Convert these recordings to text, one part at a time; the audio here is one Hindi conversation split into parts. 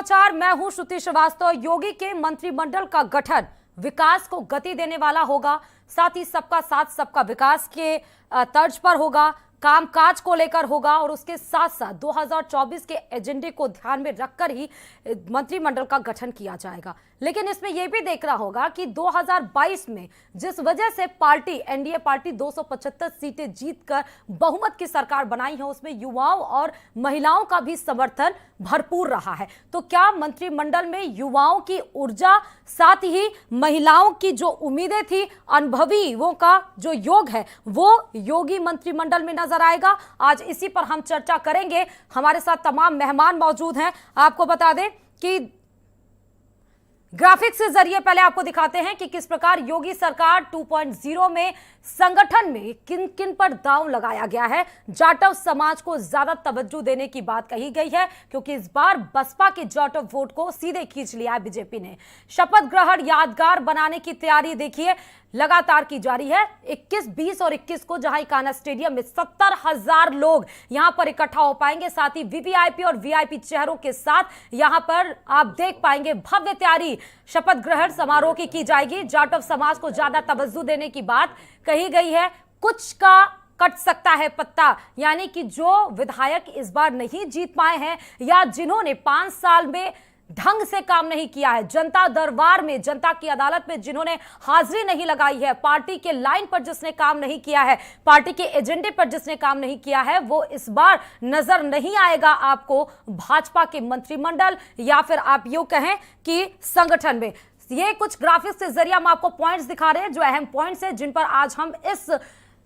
समाचार, मैं हूं श्रुति श्रीवास्तव। योगी के मंत्रिमंडल का गठन विकास को गति देने वाला होगा, साथ ही सबका साथ सबका विकास के तर्ज पर होगा, कामकाज को लेकर होगा और उसके साथ साथ 2024 के एजेंडे को ध्यान में रखकर ही मंत्रिमंडल का गठन किया जाएगा। लेकिन इसमें यह भी देखना होगा कि 2022 में जिस वजह से पार्टी एनडीए पार्टी 275 सीटें जीतकर बहुमत की सरकार बनाई है, उसमें युवाओं और महिलाओं का भी समर्थन भरपूर रहा है। तो क्या मंत्रिमंडल में युवाओं की ऊर्जा, साथ ही महिलाओं की जो उम्मीदें थी, अनुभवी वो का जो योग है, वो योगी मंत्रिमंडल में नजर आएगा? आज इसी पर हम चर्चा करेंगे। हमारे साथ तमाम मेहमान मौजूद हैं। आपको बता दें कि ग्राफिक्स के जरिए पहले आपको दिखाते हैं कि किस प्रकार योगी सरकार 2.0 में संगठन में किन किन पर दांव लगाया गया है। जाटव समाज को ज्यादा तवज्जो देने की बात कही गई है, क्योंकि इस बार बसपा के जाटव वोट को सीधे खींच लिया है बीजेपी ने। शपथ ग्रहण यादगार बनाने की तैयारी देखिए लगातार की जा रही है। 21, 20 और 21 को जहां कान्हा स्टेडियम में 70,000 लोग यहां पर इकट्ठा हो पाएंगे। साथ ही वीवीआईपी और वीआईपी चेहरों के साथ यहां पर आप देख पाएंगे भव्य तैयारी शपथ ग्रहण समारोह की जाएगी। जाटव समाज को ज्यादा तवज्जो देने की बात कही गई है। कुछ का कट सकता है पत्ता, यानी कि जो विधायक इस बार नहीं जीत पाए हैं या जिन्होंने 5 साल में ढंग से काम नहीं किया है, जनता दरबार में, जनता की अदालत में जिन्होंने हाजिरी नहीं लगाई है, पार्टी के लाइन पर जिसने काम नहीं किया है, पार्टी के एजेंडे पर जिसने काम नहीं किया है, वो इस बार नजर नहीं आएगा आपको भाजपा के मंत्रिमंडल या फिर आप यूं कहें कि संगठन में। ये कुछ ग्राफिक्स के जरिए हम आपको पॉइंट्स दिखा रहे हैं, जो अहम पॉइंट्स हैं जिन पर आज हम इस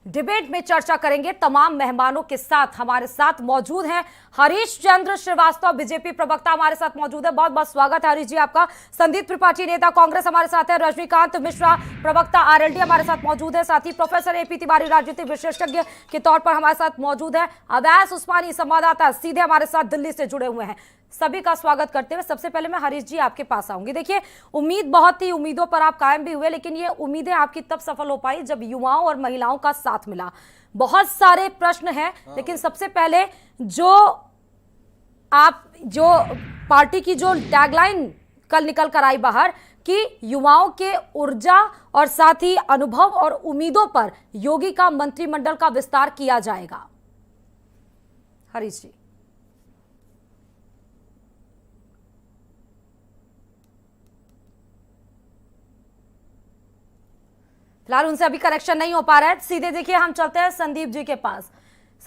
डिबेट में चर्चा करेंगे। तमाम मेहमानों के साथ हमारे साथ मौजूद हैं हरीश चंद्र श्रीवास्तव, बीजेपी प्रवक्ता हमारे साथ मौजूद है। बहुत बहुत स्वागत है हरीश जी आपका। संदीप त्रिपाठी, नेता कांग्रेस, हमारे साथ है। रजनीकांत मिश्रा, प्रवक्ता आरएलडी, हमारे साथ मौजूद है। साथ ही प्रोफेसर एपी तिवारी, राजनीतिक विशेषज्ञ के तौर पर हमारे साथ मौजूद है। अवैस उस्मानी, संवाददाता, सीधे हमारे साथ दिल्ली से जुड़े हुए हैं। सभी का स्वागत करते हुए सबसे पहले मैं हरीश जी आपके पास आऊंगी। देखिए, उम्मीद बहुत थी, उम्मीदों पर आप कायम भी हुए, लेकिन ये उम्मीदें आपकी तब सफल हो पाई जब युवाओं और महिलाओं का साथ मिला। बहुत सारे प्रश्न हैं, लेकिन सबसे पहले जो पार्टी की जो टैगलाइन कल निकल कर आई बाहर कि युवाओं के ऊर्जा और साथ ही अनुभव और उम्मीदों पर योगी का मंत्रिमंडल का विस्तार किया जाएगा। हरीश जी। फिलहाल उनसे अभी कनेक्शन नहीं हो पा रहा है। सीधे देखिए हम चलते हैं संदीप जी के पास।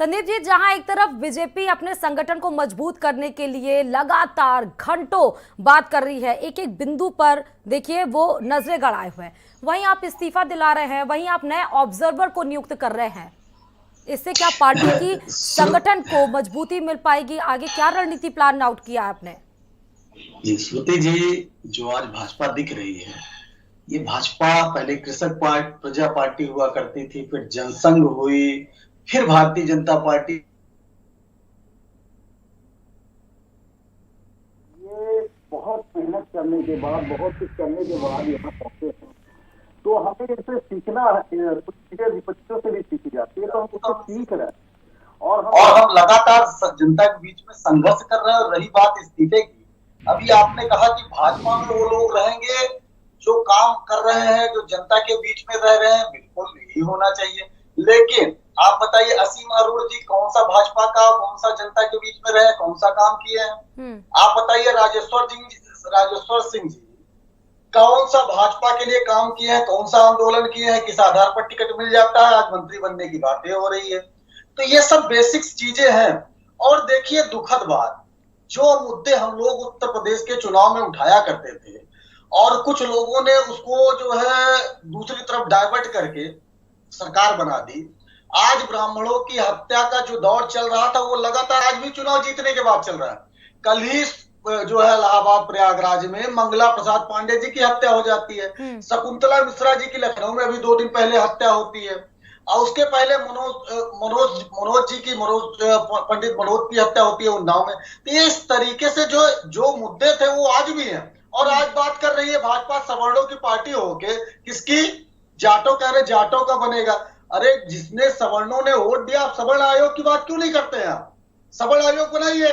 संदीप जी, जहां एक तरफ बीजेपी अपने संगठन को मजबूत करने के लिए लगातार घंटों बात कर रही है, एक एक बिंदु पर देखिए वो नजरें गड़ाए हुए हैं, वहीं आप इस्तीफा दिला रहे हैं, वहीं आप नए ऑब्जर्वर को नियुक्त कर रहे हैं। इससे क्या पार्टी की संगठन को मजबूती मिल पाएगी? आगे क्या रणनीति प्लान आउट किया आपने? श्रुति जी, जो आज भाजपा दिख रही है, ये भाजपा पहले कृषक प्रजा पार्टी हुआ करती थी, फिर जनसंघ हुई, फिर भारतीय जनता पार्टी। ये बहुत मेहनत करने के बाद, बहुत कुछ करने के बाद यहाँ पहुंचे हैं, तो हमें इससे सीखना है। कुछ चीजें विपक्षों से भी सीखी जाती है, तो हम उसको सीख रहे हैं और हम लगातार जनता के बीच में संघर्ष कर रहे हैं। और रही बात इस्तीफे की, अभी आपने कहा कि भाजपा में वो लोग रहेंगे जो काम कर रहे हैं, जो जनता के बीच में रह रहे हैं, बिल्कुल यही होना चाहिए। लेकिन आप बताइए, असीम अरोड़ जी कौन सा भाजपा का, कौन सा जनता के बीच में रहे, कौन सा काम किए हैं? आप बताइए, राजेश्वर सिंह जी कौन सा भाजपा के लिए काम किए हैं, कौन सा आंदोलन किए हैं, किस आधार पर टिकट मिल जाता है, आज मंत्री बनने की बातें हो रही है। तो ये सब बेसिक्स चीजें हैं। और देखिए, दुखद बात, जो मुद्दे हम लोग उत्तर प्रदेश के चुनाव में उठाया करते थे और कुछ लोगों ने उसको जो है दूसरी तरफ डाइवर्ट करके सरकार बना दी। आज ब्राह्मणों की हत्या का जो दौर चल रहा था, वो लगातार आज भी चुनाव जीतने के बाद चल रहा है। कल ही जो है इलाहाबाद प्रयागराज में मंगला प्रसाद पांडे जी की हत्या हो जाती है। शकुंतला मिश्रा जी की लखनऊ में अभी 2 दिन पहले हत्या होती है। और उसके पहले पंडित मनोज की हत्या होती है उन्नाव में। तो ये इस तरीके से जो मुद्दे थे वो आज भी हैं। और आज बात कर रही है भाजपा सवर्णों की पार्टी होके, किसकी? जाटों कह रहे जाटों का बनेगा। अरे जिसने सवर्णों ने वोट दिया, आप सवर्ण आयोग की बात क्यों नहीं करते हैं? आप सवर्ण आयोग बनाइए,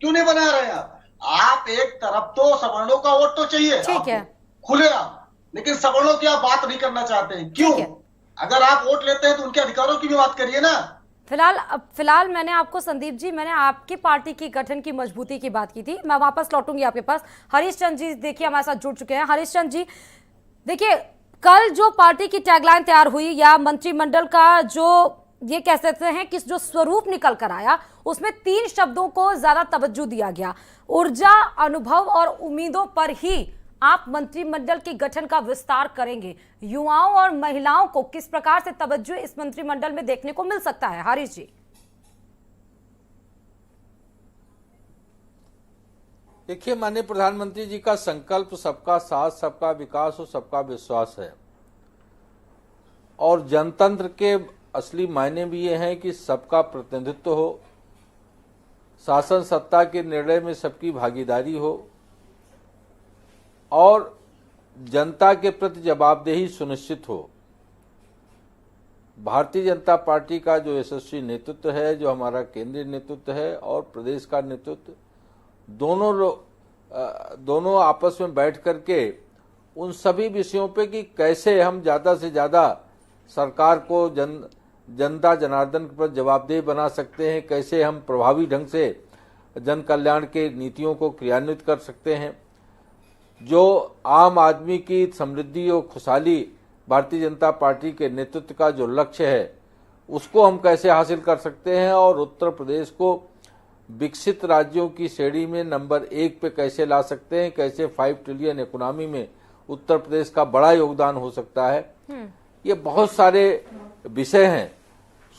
क्यों नहीं बना रहे हैं? आप एक तरफ तो सवर्णों का वोट तो चाहिए ठीक है। आपको, खुलेआम, लेकिन सवर्णों की आप बात नहीं करना चाहते हैं, क्यों? ठीक है। अगर आप वोट लेते हैं तो उनके अधिकारों की भी बात करिए ना। फिलहाल मैंने आपको, संदीप जी, मैंने आपकी पार्टी की गठन की मजबूती की बात की थी। मैं वापस लौटूंगी आपके पास। हरीश चंद्र जी देखिए हमारे साथ जुड़ चुके हैं। हरीश चंद्र जी देखिए, कल जो पार्टी की टैगलाइन तैयार हुई या मंत्रिमंडल का जो ये कह सकते हैं कि जो स्वरूप निकल कर आया, उसमें 3 शब्दों को ज्यादा तवज्जो दिया गया, ऊर्जा, अनुभव और उम्मीदों पर ही आप मंत्रिमंडल के गठन का विस्तार करेंगे। युवाओं और महिलाओं को किस प्रकार से तवज्जो इस मंत्रिमंडल में देखने को मिल सकता है, हरीश जी? देखिए, माननीय प्रधानमंत्री जी का संकल्प सबका साथ, सबका विकास और सबका विश्वास है, और जनतंत्र के असली मायने भी ये हैं कि सबका प्रतिनिधित्व हो, शासन सत्ता के निर्णय में सबकी भागीदारी हो और जनता के प्रति जवाबदेही सुनिश्चित हो। भारतीय जनता पार्टी का जो यशस्वी नेतृत्व है, जो हमारा केंद्रीय नेतृत्व है और प्रदेश का नेतृत्व, दोनों आपस में बैठ करके उन सभी विषयों पे कि कैसे हम ज्यादा से ज्यादा सरकार को जनता जनार्दन पर जवाबदेह बना सकते हैं, कैसे हम प्रभावी ढंग से जन कल्याण के नीतियों को क्रियान्वित कर सकते हैं, जो आम आदमी की समृद्धि और खुशहाली भारतीय जनता पार्टी के नेतृत्व का जो लक्ष्य है उसको हम कैसे हासिल कर सकते हैं, और उत्तर प्रदेश को विकसित राज्यों की श्रेणी में नंबर 1 पे कैसे ला सकते हैं, कैसे 5 ट्रिलियन इकोनॉमी में उत्तर प्रदेश का बड़ा योगदान हो सकता है। ये बहुत सारे विषय हैं।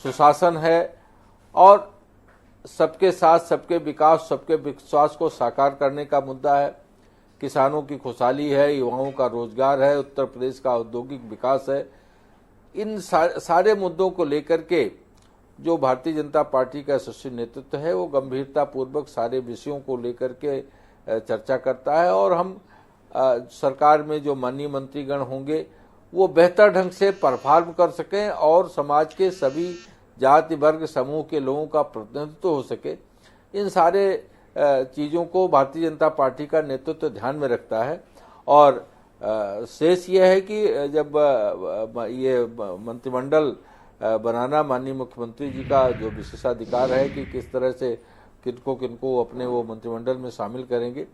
सुशासन है और सबके साथ सबके विकास, सबके विश्वास को साकार करने का मुद्दा है। किसानों की खुशहाली है, युवाओं का रोजगार है, उत्तर प्रदेश का औद्योगिक विकास है। इन सारे मुद्दों को लेकर के जो भारतीय जनता पार्टी का यशस्वी नेतृत्व है वो गंभीरता पूर्वक सारे विषयों को लेकर के चर्चा करता है, और हम सरकार में जो माननीय मंत्रीगण होंगे वो बेहतर ढंग से परफॉर्म कर सकें और समाज के सभी जाति वर्ग समूह के लोगों का प्रतिनिधित्व हो सके। इन सारे चीज़ों को भारतीय जनता पार्टी का नेतृत्व ध्यान में रखता है, और शेष ये है कि जब ये मंत्रिमंडल बनाना माननीय मुख्यमंत्री जी का जो विशेषाधिकार है कि किस तरह से किनको अपने वो मंत्रिमंडल में शामिल करेंगे।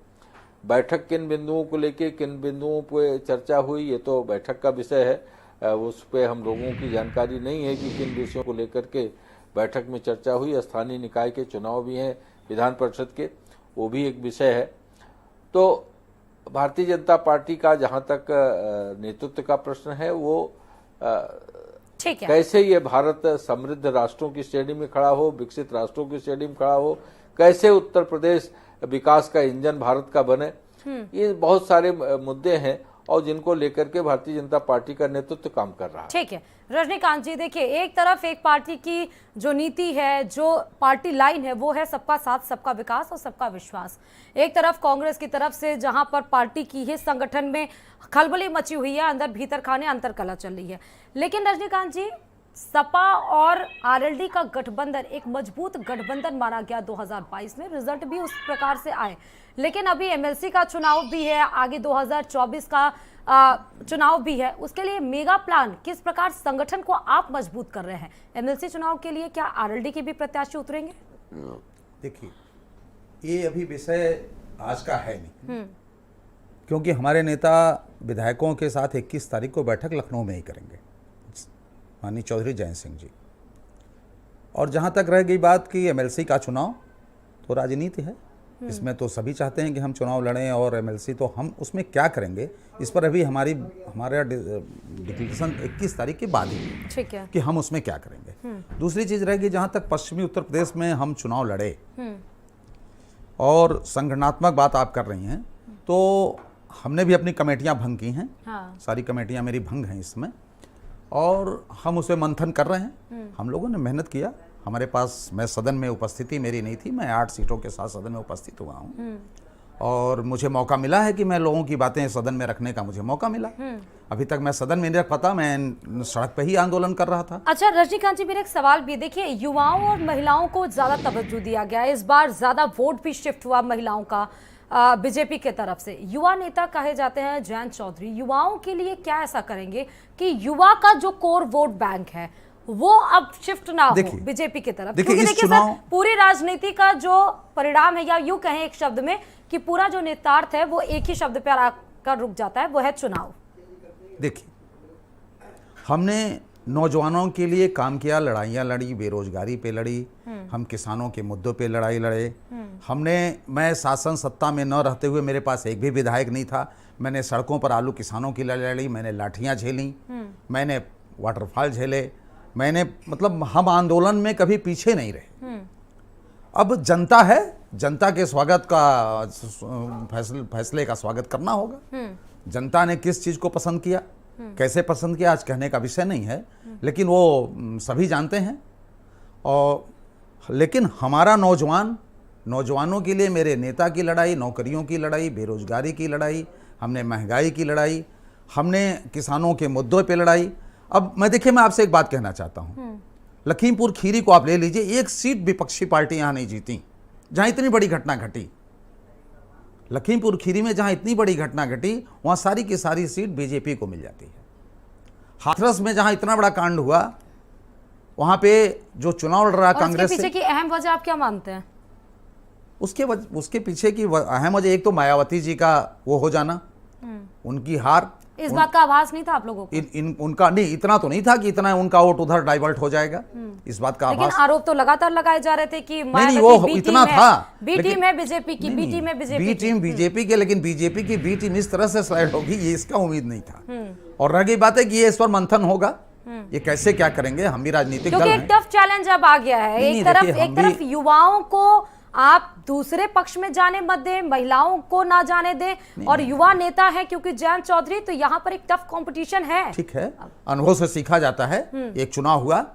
बैठक किन बिंदुओं को लेके किन बिंदुओं पे चर्चा हुई ये तो बैठक का विषय है, उस पे हम लोगों की जानकारी नहीं है कि किन विषयों को लेकर के बैठक में चर्चा हुई। स्थानीय निकाय के चुनाव भी हैं, विधान परिषद के, वो भी एक विषय है। तो भारतीय जनता पार्टी का जहां तक नेतृत्व का प्रश्न है वो ठीक है, कैसे ये भारत समृद्ध राष्ट्रों की श्रेणी में खड़ा हो, विकसित राष्ट्रों की श्रेणी में खड़ा हो, कैसे उत्तर प्रदेश विकास का इंजन भारत का बने, ये बहुत सारे मुद्दे हैं और जिनको लेकर के भारतीय जनता पार्टी का नेतृत्व काम कर रहा है। ठीक है रजनीकांत जी, देखिए एक तरफ एक पार्टी की जो नीति है, जो पार्टी लाइन है, वो है सबका साथ, सबका विकास और सबका विश्वास। एक तरफ कांग्रेस की तरफ से जहां पर पार्टी की ही संगठन में खलबली मची हुई है, अंदर भीतर खाने अंतर कला चल रही है। लेकिन रजनीकांत जी, सपा और आरएलडी का गठबंधन एक मजबूत गठबंधन माना गया 2022 में, रिजल्ट भी उस प्रकार से आए। लेकिन अभी एमएलसी का चुनाव भी है, आगे 2024 का चुनाव भी है, उसके लिए मेगा प्लान किस प्रकार संगठन को आप मजबूत कर रहे हैं? एमएलसी चुनाव के लिए क्या आरएलडी के भी प्रत्याशी उतरेंगे? देखिए, ये अभी विषय आज का है नहीं, क्योंकि हमारे नेता विधायकों के साथ 21 तारीख को बैठक लखनऊ में ही करेंगे, माननीय चौधरी जयंत सिंह जी। और जहाँ तक रह गई बात कि एमएलसी का चुनाव, तो राजनीति है, इसमें तो सभी चाहते हैं कि हम चुनाव लड़ें, और एमएलसी तो हम उसमें क्या करेंगे इस पर अभी हमारा डिक्लेरेशन 21 तारीख के बाद ही, ठीक है, कि हम उसमें क्या करेंगे। दूसरी चीज़ रहेगी, जहाँ तक पश्चिमी उत्तर प्रदेश में हम चुनाव लड़े और संगठनात्मक बात आप कर रही हैं, तो हमने भी अपनी कमेटियाँ भंग की हैं। हाँ। सारी कमेटियाँ मेरी भंग हैं इसमें, और हम उसे मंथन कर रहे हैं। हम लोगों ने मेहनत किया, हमारे पास, मैं सदन में उपस्थिति मेरी नहीं थी, मैं 8 सीटों के साथ सदन में उपस्थित हुआ हूँ, और मुझे मौका मिला है कि मैं लोगों की बातें सदन में रखने का मुझे मौका मिला। अभी तक मैं सदन में नहीं रख पाता, मैं सड़क पे ही आंदोलन कर रहा था। अच्छा रजनीकांत जी, मेरा एक सवाल भी, देखिए युवाओं और महिलाओं को ज्यादा तवज्जो दिया गया है, इस बार ज्यादा वोट भी शिफ्ट हुआ महिलाओं का। बीजेपी के तरफ से युवा नेता कहे जाते हैं जयंत चौधरी, युवाओं के लिए क्या ऐसा करेंगे कि युवा का जो कोर वोट बैंक है वो अब शिफ्ट ना हो बीजेपी की तरफ? क्योंकि देखिए सर, पूरी राजनीति का जो परिणाम है, या यूं कहें एक शब्द में कि पूरा जो नेतार्थ है वो एक ही शब्द पर आकर रुक जाता है, वो है चुनाव। देखिए, हमने नौजवानों के लिए काम किया, लड़ाइयाँ लड़ी, बेरोजगारी पे लड़ी, हम किसानों के मुद्दों पे लड़ाई लड़े। मैं शासन सत्ता में न रहते हुए मेरे पास एक भी विधायक नहीं था, मैंने सड़कों पर आलू किसानों की लड़ाई लड़ी, मैंने लाठियाँ झेली, मैंने वाटरफॉल झेले, मैंने मतलब हम आंदोलन में कभी पीछे नहीं रहे। अब जनता है, जनता के स्वागत का फैसले का स्वागत करना होगा। जनता ने किस चीज को पसंद किया, कैसे पसंद किया, आज कहने का विषय नहीं है, लेकिन वो सभी जानते हैं। और लेकिन हमारा नौजवानों के लिए मेरे नेता की लड़ाई, नौकरियों की लड़ाई, बेरोजगारी की लड़ाई, हमने महंगाई की लड़ाई, हमने किसानों के मुद्दों पे लड़ाई। अब मैं आपसे एक बात कहना चाहता हूँ, लखीमपुर खीरी को आप ले लीजिए, एक सीट विपक्षी पार्टी यहाँ नहीं जीती जहाँ इतनी बड़ी घटना घटी। लखीमपुर खीरी में जहां इतनी बड़ी घटना घटी वहां सारी की सारी सीट बीजेपी को मिल जाती है। हाथरस में जहां इतना बड़ा कांड हुआ वहां पे जो चुनाव लड़ रहा कांग्रेस से, पीछे की अहम वजह आप क्या मानते हैं? उसके पीछे की अहम वजह एक तो मायावती जी का वो हो जाना, उनकी हार। इस बात का आभास नहीं था आप लोगों को? उनका नहीं, इतना तो नहीं था कि इतना उनका वोट उधर डाइवर्ट हो जाएगा, इस बात का आभास। लेकिन आरोप तो लगातार लगाए जा रहे थे कि नहीं, वो इतना था। बी टीम है बीजेपी की, बी टीम है बी टीम बीजेपी के, लेकिन बीजेपी की बी टीम इस तरह से स्लाइड होगी ये इसका उम्मीद नहीं था। और रह गई बात है कि ये इस पर मंथन होगा, ये कैसे क्या करेंगे, हम भी राजनीतिक दल हैं। क्योंकि एक टफ चैलेंज अब आ गया है। एक तरफ युवाओं को आप दूसरे पक्ष में जाने मत दें, महिलाओं को ना जाने दें, और युवा नेता है क्योंकि जयंत चौधरी, तो यहाँ पर एक टफ कंपटीशन है। ठीक है, अनुभव से सीखा जाता है। एक चुनाव हुआ,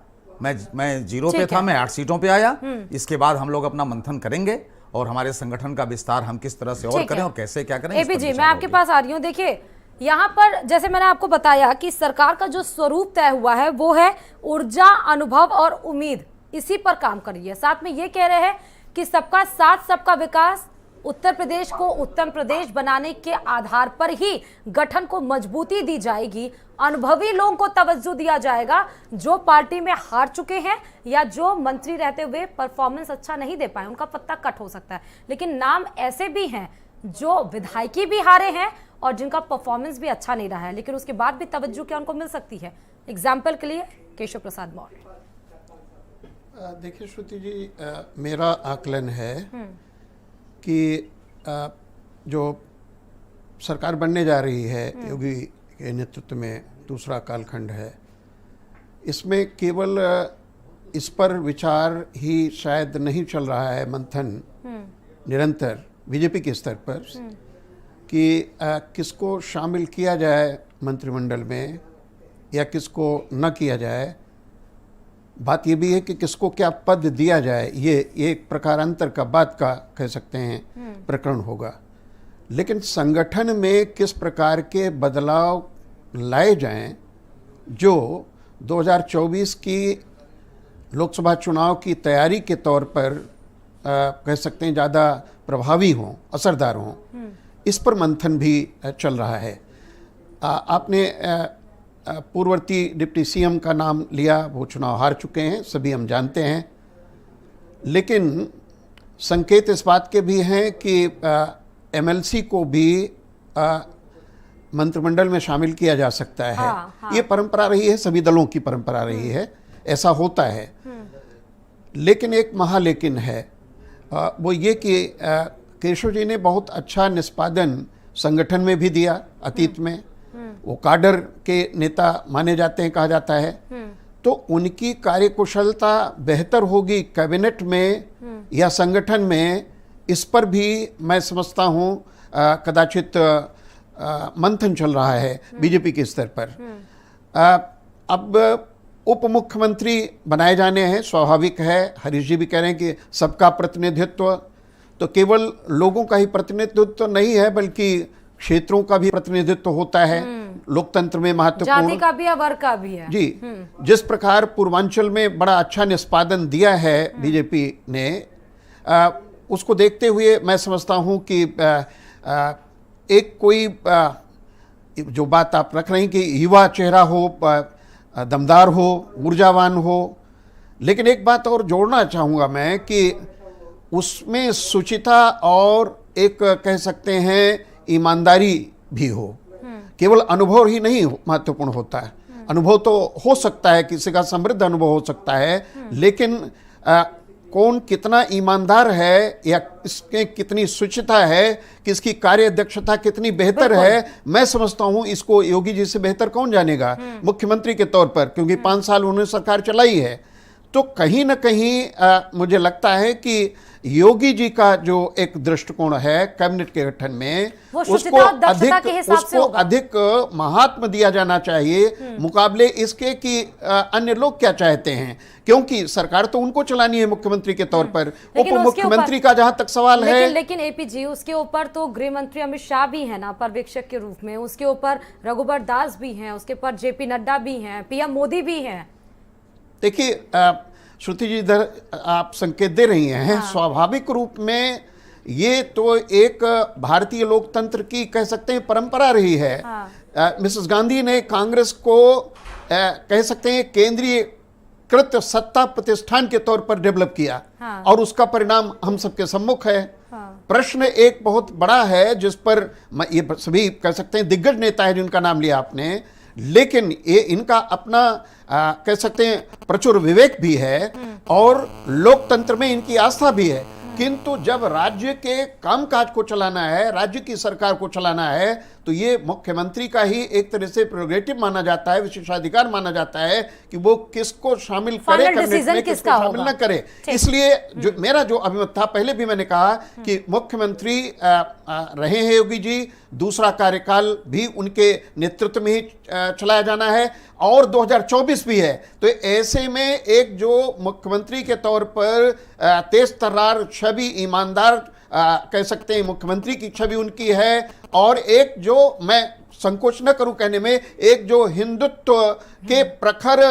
मैं 0 पे था, मैं 8 सीटों पे आया। इसके बाद हम लोग अपना मंथन करेंगे और हमारे संगठन का विस्तार हम किस तरह से और करें और कैसे क्या करें। एपी जी, मैं आपके पास आ रही हूँ। देखिए, यहाँ पर जैसे मैंने आपको बताया कि सरकार का जो स्वरूप तय हुआ है वो है ऊर्जा, अनुभव और उम्मीद, इसी पर काम कर रही है। साथ में ये कह रहे हैं कि सबका साथ सबका विकास, उत्तर प्रदेश को उत्तम प्रदेश बनाने के आधार पर ही गठन को मजबूती दी जाएगी। अनुभवी लोगों को तवज्जो दिया जाएगा, जो पार्टी में हार चुके हैं या जो मंत्री रहते हुए परफॉर्मेंस अच्छा नहीं दे पाए, उनका पत्ता कट हो सकता है। लेकिन नाम ऐसे भी हैं जो विधायकी भी हारे हैं और जिनका परफॉर्मेंस भी अच्छा नहीं रहा है, लेकिन उसके बाद भी तवज्जो क्या उनको मिल सकती है। एग्जाम्पल के लिए केशव प्रसाद मौर्य। देखिए श्रुति जी, मेरा आकलन है कि जो सरकार बनने जा रही है योगी के नेतृत्व में, दूसरा कालखंड है, इसमें केवल इस पर विचार ही शायद नहीं चल रहा है, मंथन निरंतर बीजेपी के स्तर पर कि किसको शामिल किया जाए मंत्रिमंडल में या किसको न किया जाए। बात ये भी है कि किसको क्या पद दिया जाए, ये एक प्रकारांतर का बात का कह सकते हैं प्रकरण होगा। लेकिन संगठन में किस प्रकार के बदलाव लाए जाएं जो 2024 की लोकसभा चुनाव की तैयारी के तौर पर कह सकते हैं ज़्यादा प्रभावी हों, असरदार हों, इस पर मंथन भी चल रहा है। आपने पूर्ववर्ती डिप्टी सीएम का नाम लिया, वो चुनाव हार चुके हैं, सभी हम जानते हैं। लेकिन संकेत इस बात के भी हैं कि एमएलसी को भी मंत्रिमंडल में शामिल किया जा सकता है। हाँ। ये परंपरा रही है, सभी दलों की परंपरा रही है, ऐसा होता है। लेकिन एक महालेकिन है, वो ये कि केशव जी ने बहुत अच्छा निष्पादन संगठन में भी दिया अतीत में, वो काडर के नेता माने जाते हैं, कहा जाता है। तो उनकी कार्यकुशलता बेहतर होगी कैबिनेट में या संगठन में, इस पर भी मैं समझता हूँ कदाचित मंथन चल रहा है बीजेपी के स्तर पर। अब उप मुख्यमंत्री बनाए जाने हैं, स्वाभाविक है। हरीश जी भी कह रहे हैं कि सबका प्रतिनिधित्व, तो केवल लोगों का ही प्रतिनिधित्व नहीं है बल्कि क्षेत्रों का भी प्रतिनिधित्व होता है। लोकतंत्र में महत्वपूर्ण जाति का भी है, वर्ग का भी है। जी, जिस प्रकार पूर्वांचल में बड़ा अच्छा निष्पादन दिया है बीजेपी ने, उसको देखते हुए मैं समझता हूं कि एक कोई जो बात आप रख रहे हैं कि युवा चेहरा हो, दमदार हो, ऊर्जावान हो, लेकिन एक बात और जोड़ना चाहूँगा मैं कि उसमें शुचिता और एक कह सकते हैं ईमानदारी भी हो। केवल अनुभव ही नहीं महत्वपूर्ण होता है, अनुभव तो हो सकता है, किसी का समृद्ध अनुभव हो सकता है, लेकिन कौन कितना ईमानदार है या इसके कितनी शुचिता है, किसकी कार्य दक्षता कितनी बेहतर है, मैं समझता हूं इसको योगी जी से बेहतर कौन जानेगा मुख्यमंत्री के तौर पर, क्योंकि 5 साल उन्होंने सरकार चलाई है। तो कहीं ना कहीं मुझे लगता है कि योगी जी का जो एक दृष्टिकोण है कैबिनेट के गठन में, उसको अधिक महात्म दिया जाना चाहिए मुकाबले इसके कि अन्य लोग क्या चाहते हैं, क्योंकि सरकार तो उनको चलानी है मुख्यमंत्री के तौर पर। उप मुख्यमंत्री का जहां तक सवाल है, लेकिन एपी जी, उसके ऊपर तो गृह मंत्री अमित शाह भी है ना पर्यवेक्षक के रूप में, उसके ऊपर रघुबर दास भी हैं, उसके ऊपर जेपी नड्डा भी हैं, पीएम मोदी भी हैं। देखिए श्रुति जी, इधर आप संकेत दे रही हैं। हाँ। स्वाभाविक रूप में ये तो एक भारतीय लोकतंत्र की कह सकते हैं परंपरा रही है। हाँ। मिसेस गांधी ने कांग्रेस को कह सकते हैं केंद्रीय कृत सत्ता प्रतिष्ठान के तौर पर डेवलप किया। हाँ। और उसका परिणाम हम सबके सम्मुख है। हाँ। प्रश्न एक बहुत बड़ा है जिस पर ये सभी कह सकते हैं दिग्गज नेता है जिनका नाम लिया आपने, लेकिन ये इनका अपना कह सकते हैं प्रचुर विवेक भी है और लोकतंत्र में इनकी आस्था भी है, किंतु जब राज्य के कामकाज को चलाना है, राज्य की सरकार को चलाना है, तो ये मुख्यमंत्री का ही एक तरह से प्रेरोगेटिव माना जाता है, विशेषाधिकार माना जाता है कि वो किसको शामिल करे कैबिनेट में, किसको शामिल न करे। इसलिए जो मेरा जो अभिमत था, पहले भी मैंने कहा कि मुख्यमंत्री रहे हैं योगी जी, दूसरा कार्यकाल भी उनके नेतृत्व में ही चलाया जाना है और 2024 भी है। तो ऐसे में एक जो मुख्यमंत्री के तौर पर तेज तर्रार छवि, ईमानदार कह सकते हैं मुख्यमंत्री की छवि उनकी है, और एक जो मैं संकोच न करूं कहने में, एक जो हिंदुत्व के प्रखर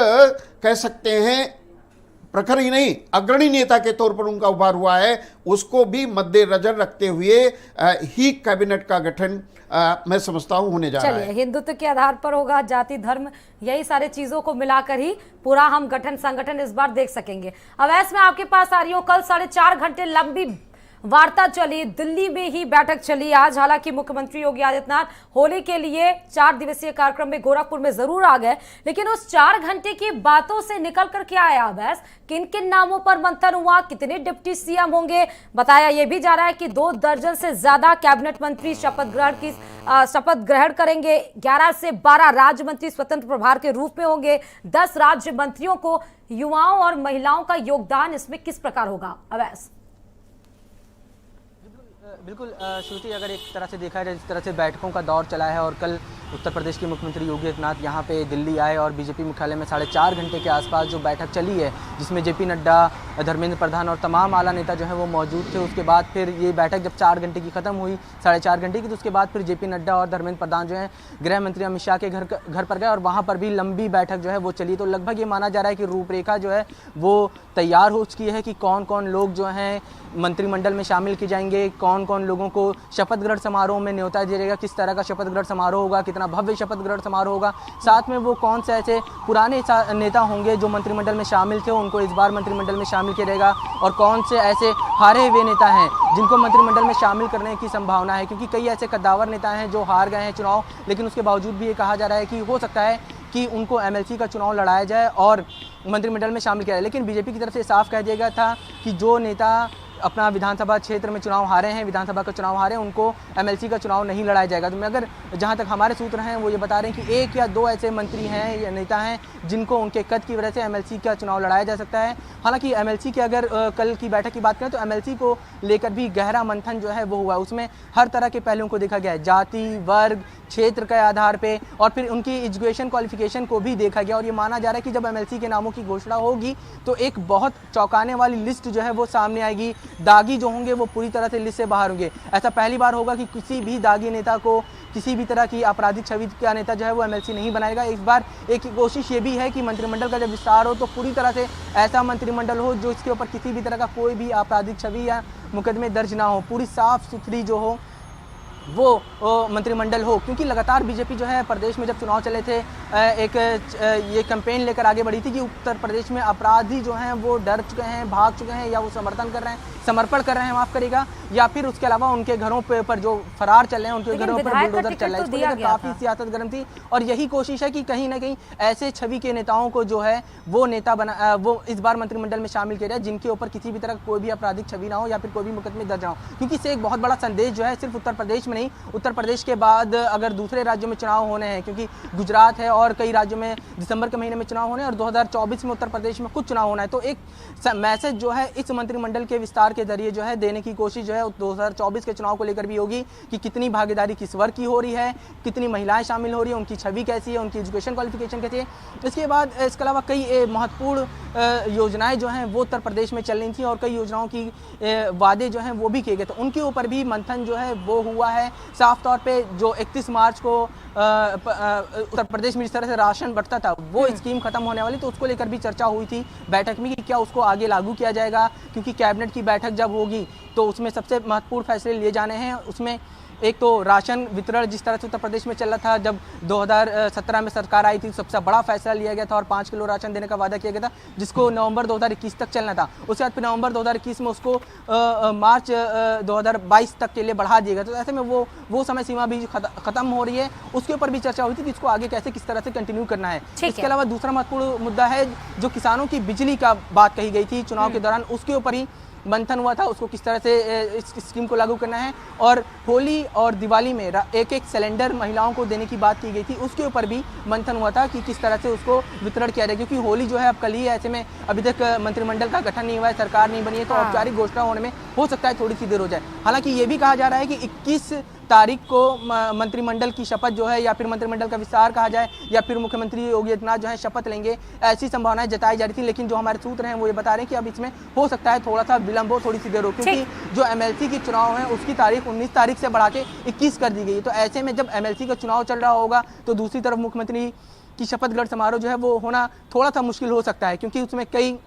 कह सकते हैं, प्रखर ही नहीं अग्रणी नेता के तौर पर उनका उभार हुआ है, उसको भी मद्देनजर रखते हुए ही कैबिनेट का गठन मैं समझता हूं होने जा रहा है। हिंदुत्व के आधार पर होगा, जाति धर्म यही सारे चीजों को मिलाकर ही पूरा हम गठन संगठन इस बार देख सकेंगे। अवैस, मैं आपके पास आ रही हूँ। कल 4.5 घंटे लंबी वार्ता चली, दिल्ली में ही बैठक चली आज। हालांकि मुख्यमंत्री योगी आदित्यनाथ होली के लिए 4 दिवसीय कार्यक्रम में गोरखपुर में जरूर आ गए, लेकिन उस 4 घंटे की बातों से निकल कर क्या आया अवैस? किन किन नामों पर मंथन हुआ, कितने डिप्टी सीएम होंगे? बताया यह भी जा रहा है कि 2 दर्जन से ज्यादा कैबिनेट मंत्री शपथ ग्रहण करेंगे। 11 से 12 राज्य मंत्री स्वतंत्र प्रभार के रूप में होंगे। 10 राज्य मंत्रियों को युवाओं और महिलाओं का योगदान इसमें किस प्रकार होगा अवैस? बिल्कुल श्रुति, अगर एक तरह से देखा जाए जिस तरह से बैठकों का दौर चला है और कल उत्तर प्रदेश के मुख्यमंत्री योगी आदित्यनाथ यहाँ पे दिल्ली आए और बीजेपी मुख्यालय में 4.5 घंटे के आसपास जो बैठक चली है, जिसमें जेपी नड्डा, धर्मेंद्र प्रधान और तमाम आला नेता जो है वो मौजूद थे। उसके बाद फिर ये बैठक जब 4 घंटे की खत्म हुई, 4.5 घंटे की, तो उसके बाद फिर जेपी नड्डा और धर्मेंद्र प्रधान जो है गृह मंत्री अमित शाह के घर पर गए और वहाँ पर भी लंबी बैठक जो है वो चली। तो लगभग ये माना जा रहा है कि रूपरेखा जो है वो तैयार हो चुकी है कि कौन कौन लोग जो हैं मंत्रिमंडल में शामिल किए जाएंगे, कौन कौन लोगों को शपथ ग्रहण समारोह में न्योता दिया जाएगा, किस तरह का शपथ ग्रहण समारोह होगा, कितना भव्य शपथ ग्रहण समारोह होगा, साथ में वो कौन से ऐसे पुराने नेता होंगे जो मंत्रिमंडल में शामिल थे, उनको इस बार मंत्रिमंडल में शामिल किया जाएगा, और कौन से ऐसे हारे हुए नेता हैं जिनको मंत्रिमंडल में शामिल करने की संभावना है, क्योंकि कई ऐसे कद्दावर नेता हैं जो हार गए हैं चुनाव, लेकिन उसके बावजूद भी ये कहा जा रहा है कि हो सकता है कि उनको एमएलसी का चुनाव लड़ाया जाए और मंत्रिमंडल में शामिल किया जाए। लेकिन बीजेपी की तरफ से साफ कह दिया गया था कि जो नेता अपना विधानसभा क्षेत्र में चुनाव हारे हैं, विधानसभा का चुनाव हारे, उनको एमएलसी का चुनाव नहीं लड़ाया जाएगा। तो मैं अगर जहां तक हमारे सूत्र हैं वो ये बता रहे हैं कि 1 या 2 ऐसे मंत्री हैं या नेता हैं जिनको उनके कद की वजह से एमएलसी का चुनाव लड़ाया जा सकता है। हालांकि एमएलसी की अगर कल की बैठक की बात करें तो एमएलसी को लेकर भी गहरा मंथन जो है वो हुआ। उसमें हर तरह के पहलुओं को देखा गया है, जाति, वर्ग, क्षेत्र के आधार पे, और फिर उनकी एजुकेशन क्वालिफिकेशन को भी देखा गया। और ये माना जा रहा है कि जब एमएलसी के नामों की घोषणा होगी तो एक बहुत चौंकाने वाली लिस्ट जो है वो सामने आएगी। दागी जो होंगे वो पूरी तरह से लिस्ट से बाहर होंगे। ऐसा पहली बार होगा कि किसी भी दागी नेता को, किसी भी तरह की आपराधिक छवि का नेता जो है वो एमएलसी नहीं बनाएगा। इस बार एक कोशिश ये भी है कि मंत्रिमंडल का जब विस्तार हो तो पूरी तरह से ऐसा मंत्रिमंडल हो जो इसके ऊपर किसी भी तरह का कोई भी आपराधिक छवि या मुकदमे दर्ज ना हो, पूरी साफ सुथरी जो हो वो मंत्रिमंडल हो। क्योंकि लगातार बीजेपी जो है प्रदेश में जब चुनाव चले थे ये कैंपेन लेकर आगे बढ़ी थी कि उत्तर प्रदेश में अपराधी जो हैं वो डर चुके हैं, भाग चुके हैं, या वो समर्थन कर रहे हैं, समर्पण कर रहे हैं, माफ करिएगा, या फिर उसके अलावा उनके घरों पर जो फरार चल रहे हैं उनके घरों पर बुलडोजर चल रहा है। इसको लेकर काफी सियासत गर्म थी और यही कोशिश है कि कहीं ना कहीं ऐसे छवि के नेताओं को जो है वो नेता बना वो इस बार मंत्रिमंडल में शामिल किया जाए जिनके ऊपर किसी भी तरह कोई भी आपराधिक छवि ना हो या फिर कोई भी मुकदमे दर्ज ना हो। क्योंकि इससे एक बहुत बड़ा संदेश जो है सिर्फ उत्तर प्रदेश में नहीं, उत्तर प्रदेश के बाद अगर दूसरे राज्यों में चुनाव होने हैं, क्योंकि गुजरात है और कई राज्यों में दिसंबर के महीने में चुनाव होने हैं और 2024 में उत्तर प्रदेश में कुछ चुनाव होना है, तो एक मैसेज जो है इस मंत्रिमंडल के विस्तार के जरिए जो है देने की कोशिश जो है 2024 के चुनाव को लेकर भी होगी कि कितनी भागीदारी किस वर्ग की हो रही है, कितनी महिलाएं शामिल हो रही है, उनकी छवि कैसी है, उनकी एजुकेशन क्वालिफिकेशन कैसी है। इसके बाद इसके अलावा कई महत्वपूर्ण योजनाएं जो हैं वो उत्तर प्रदेश में चल रही थी और कई योजनाओं की वादे जो हैं वो भी किए गए, तो उनके ऊपर भी मंथन जो है वो हुआ है। साफ तौर पे जो 31 मार्च को उत्तर प्रदेश में जिस तरह से राशन बंटता था वो स्कीम खत्म होने वाली, तो उसको लेकर भी चर्चा हुई थी बैठक में कि क्या उसको आगे लागू किया जाएगा। क्योंकि कैबिनेट की बैठक जब होगी तो उसमें सबसे महत्वपूर्ण फैसले लिए जाने हैं। उसमें एक तो राशन वितरण जिस तरह से उत्तर प्रदेश में चल रहा था, जब 2017 में सरकार आई थी सबसे बड़ा फैसला लिया गया था और 5 किलो राशन देने का वादा किया गया था, जिसको नवंबर 2021 तक चलना था। उसके बाद फिर नवंबर 2021 में उसको मार्च 2022 तक के लिए बढ़ा दिया गया। तो ऐसे में वो समय सीमा भी खत्म हो रही है, उसके ऊपर भी चर्चा हुई थी कि इसको आगे कैसे किस तरह से कंटिन्यू करना है। इसके अलावा दूसरा महत्वपूर्ण मुद्दा है जो किसानों की बिजली का बात कही गई थी चुनाव के दौरान, उसके ऊपर ही मंथन हुआ था, उसको किस तरह से इस स्कीम को लागू करना है। और होली और दिवाली में एक सिलेंडर महिलाओं को देने की बात की गई थी, उसके ऊपर भी मंथन हुआ था कि किस तरह से उसको वितरण किया जाए। क्योंकि होली जो है अब कल ही है, ऐसे में अभी तक मंत्रिमंडल का गठन नहीं हुआ है, सरकार नहीं बनी है, तो औपचारिक घोषणा होने में हो सकता है थोड़ी सी देर हो जाए। हालांकि ये भी कहा जा रहा है कि 21 तारीख को मंत्रिमंडल की शपथ जो है या फिर मंत्रिमंडल का विस्तार कहा जाए या फिर मुख्यमंत्री योगी आदित्यनाथ जो है शपथ लेंगे, ऐसी संभावनाएं जताई जा रही थी। लेकिन जो हमारे सूत्र हैं वो ये बता रहे हैं कि अब इसमें हो सकता है थोड़ा सा विलंब हो, थोड़ी सी देर हो, क्योंकि जो एमएलसी की चुनाव है उसकी तारीख 19 तारीख से बढ़ा के 21 कर दी गई। तो ऐसे में जब एमएलसी का चुनाव चल रहा होगा तो दूसरी तरफ मुख्यमंत्री की शपथ ग्रहण समारोह जो है वो होना थोड़ा सा मुश्किल हो सकता है, क्योंकि उसमें कई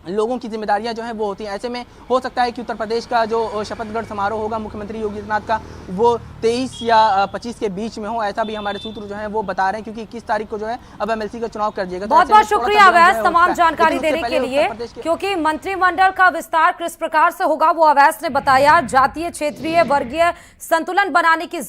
लोगों की जिम्मेदारियां जो हैं वो होती हैं। ऐसे में हो सकता है कि उत्तर प्रदेश का जो शपथ ग्रहण समारोह होगा मुख्यमंत्री योगी आदित्यनाथ का वो 23 या 25 के बीच में हो, ऐसा भी हमारे सूत्र जो हैं वो बता रहे हैं, क्योंकि 21 तारीख को जो है अब एमएलसी का चुनाव कर दिएगा। बहुत बहुत शुक्रिया अवैस तमाम जानकारी देने के लिए, क्योंकि मंत्रिमंडल का विस्तार किस प्रकार से होगा वो अवैस ने बताया। जातीय, क्षेत्रीय, वर्गीय संतुलन बनाने की